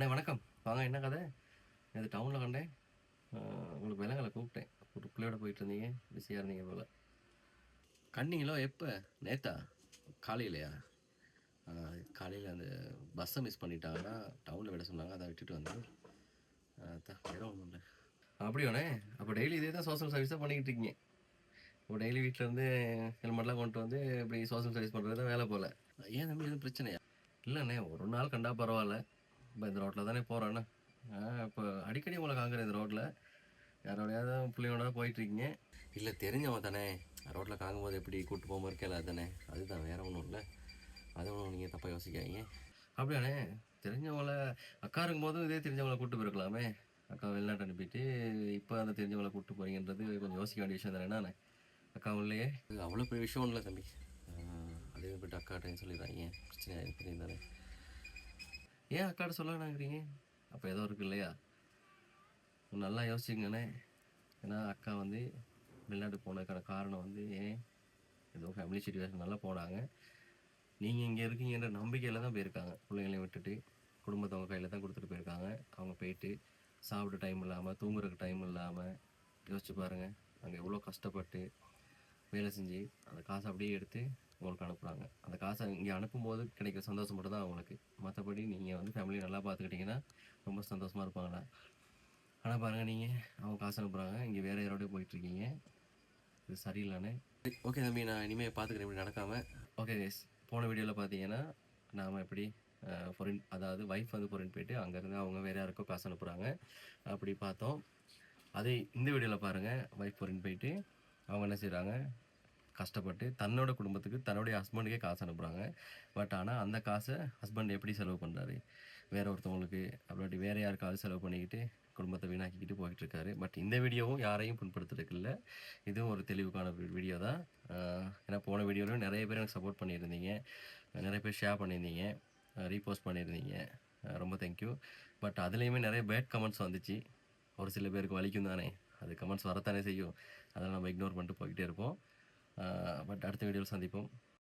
அண்ணே வணக்கம். வாங்க என்ன கதை? நேத்து டவுன்ல கண்டேன். உங்களுக்கு வெலங்கல கூப்பிட்டேன். ஒரு பிள்ளையோட போயிட்டுருந்தீங்க. பிஸியா இருந்தீங்க போல. கண்டீங்களோ எப்ப? நேத்தா? காலையிலயா? ஆ காலையில அந்த பஸ்ஸ மிஸ் பண்ணிட்டாங்கன்னா, டவுன்ல விட சொன்னாங்க. அதான் விட்டுட்டு வந்தேன். அதான் வேற ஒண்ணும் இல்ல. அப்படியாண்ணே? அப்ப டெய்லி இதே தான் சோஷியல் சர்வீஸா பண்ணிக்கிட்டு இருக்கீங்க. இப்போ டெய்லி வீட்லருந்து ஹெல்மெட்லாம் கொண்டு வந்து இப்படி சோஷியல் சர்வீஸ் பண்றது தான் வேல போல. ஏன் தம்பி எதுவும் பிரச்சனையா? இல்லண்ணே ஒரு நாள் கண்டா பரவால்ல. இப்ப இந்த ரோட்ல தானே போறேன்னா. இப்ப அடிக்கடி உங்கள காண்கிறேன் இந்த ரோட்ல. யாரோடையாவது பிள்ளையோட போயிட்டுருக்கீங்க. இல்ல தெரிஞ்சவன் தானே. ரோட்ல காங்கும்போது எப்படி கூட்டு போகாம இருக்கல தானே. அதுதான் வேற ஒன்றும் இல்லை. அது ஒன்றும் நீங்கள் தப்பாக யோசிக்காதீங்க. அப்படியாண்ணே? தெரிஞ்சவங்கள அக்கா இருக்கும்போதும் இதே தெரிஞ்சவங்கள கூட்டு போயிருக்கலாமே. அக்கா வெளிநாட்டு அனுப்பிட்டு இப்போ அந்த தெரிஞ்சவங்கள கூட்டு போறீங்கன்றது கொஞ்சம் யோசிக்க வேண்டிய விஷயம் தானே நானே. அக்கா உள்ளேயே இது அவ்வளோ பெரிய விஷயம் இல்லை தம்பி. அதே போய்ட்டு அக்காட்டையும் சொல்லிடுறாங்க. பிரச்சனை ஆகிருக்கு தானே. ஏன் அக்காட்ட சொல்ல வேணாங்கிறீங்க? அப்போ ஏதோ இருக்கு இல்லையா? நல்லா யோசிச்சுங்கண்ணே. ஏன்னா அக்கா வந்து வெளிநாட்டு போனதுக்கான காரணம் வந்து ஏன் ஏதோ ஃபேமிலி சிச்சுவேஷனால போனாங்க. நீங்கள் இங்கே இருக்கீங்கன்ற நம்பிக்கையில் தான் போயிருக்காங்க. பிள்ளைங்களையும் விட்டுட்டு குடும்பத்தை அவங்க கையில் தான் கொடுத்துட்டு போயிருக்காங்க. அவங்க போயிட்டு சாப்பிட டைம் இல்லாமல் தூங்குறதுக்கு டைம் இல்லாமல் யோசிச்சு பாருங்கள். அங்கே எவ்வளோ கஷ்டப்பட்டு வேலை செஞ்சு அந்த காசை அப்படியே எடுத்து உங்களுக்கு அனுப்புகிறாங்க. அந்த காசை இங்கே அனுப்பும்போது கிடைக்கிற சந்தோஷம் மட்டும் தான் அவங்களுக்கு. மற்றபடி நீங்கள் வந்து ஃபேமிலியை நல்லா பார்த்துக்கிட்டிங்கன்னா ரொம்ப சந்தோஷமாக இருப்பாங்களா. ஆனால் பாருங்கள் நீங்கள் அவங்க காசு அனுப்புகிறாங்க. இங்கே வேறு யாரோடய போயிட்டுருக்கீங்க. இது சரியில்லைண்ணே. ஓகே தம்பி, நான் இனிமேல் பார்த்துக்கிறேன் இப்படி நடக்காமல். ஓகே கைஸ், போன வீடியோவில் பார்த்தீங்கன்னா நாம் எப்படி ஃபாரின், அதாவது ஒய்ஃப் வந்து ஃபாரின் போயிட்டு அங்கேருந்து அவங்க வேறு யாருக்கோ காசு அனுப்புகிறாங்க அப்படி பார்த்தோம். அதே இந்த வீடியோவில் பாருங்கள், ஒய்ஃப் ஃபாரின் போயிட்டு அவங்க என்ன செய்கிறாங்க, கஷ்டப்பட்டு தன்னோட குடும்பத்துக்கு தன்னுடைய ஹஸ்பண்டுக்கே காசு அனுப்புகிறாங்க. பட் ஆனால் அந்த காசை ஹஸ்பண்ட் எப்படி செலவு பண்ணுறாரு, வேற ஒருத்தவங்களுக்கு அப்படி வேற யாருக்காவது செலவு பண்ணிக்கிட்டு குடும்பத்தை வீணாக்கிக்கிட்டு போயிட்டு இருக்காரு. பட் இந்த வீடியோவும் யாரையும் புண்படுத்துறதுக்கு இல்லை. இதுவும் ஒரு தெளிவுக்கான வீடியோ தான். ஏன்னா போன வீடியோவில் நிறைய பேர் எனக்கு சப்போர்ட் பண்ணியிருந்தீங்க, நிறைய பேர் ஷேர் பண்ணியிருந்தீங்க, ரீபோஸ்ட் பண்ணியிருந்தீங்க. ரொம்ப தேங்க்யூ. பட் அதுலேயுமே நிறைய பேட் கமெண்ட்ஸ் வந்துச்சு. ஒரு சில பேருக்கு வலிக்கும் தானே, அது கமெண்ட்ஸ் வரத்தானே செய்யும். அதெல்லாம் நம்ம இக்னோர் பண்ணிட்டு போய்கிட்டே இருப்போம். பட் அடுத்த வீடியோவில் சந்திப்போம்.